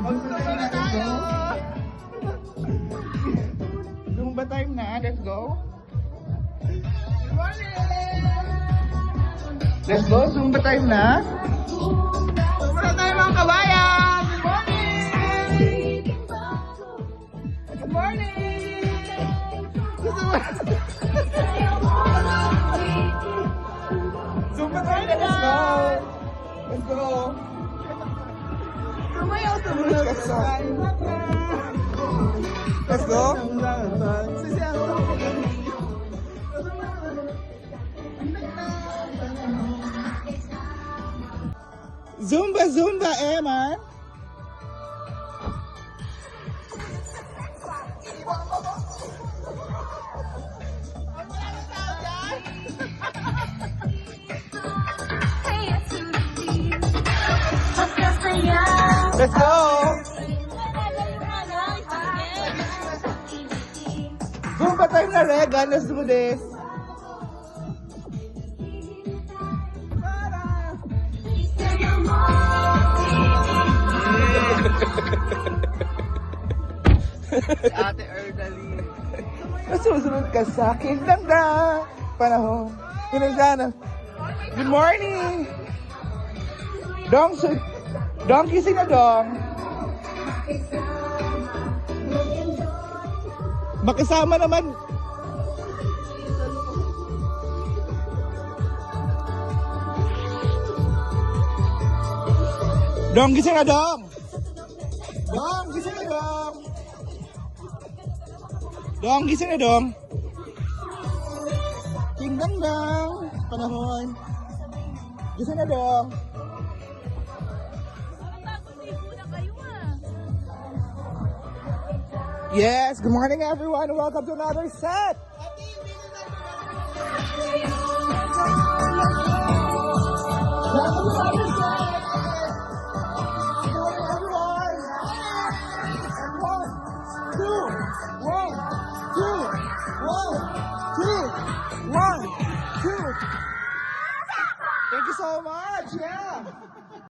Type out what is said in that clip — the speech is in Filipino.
Magtuloy na tayo! Zumba time na, let's go! Let's go, Zumba time na! Zumba na tayo mga kabayan! Good morning! Good morning! Zumba time na, let's go! Let's go! Let's go. Zumba, Zumba, man. Let's go. Zumba time na, Regan. Let's do this. Ate Erdali. Nasusunod ka sa akin ganda panahon. Pinagdana. Good morning. Dong, kising na dong. Makisama naman. Dong, gising na dong. Dong, gising na dong. Dong, gising na dong. Tingnan dong. Panahon. Gising na dong. Yes, good morning everyone and welcome to another set. Thank you so much. Yeah.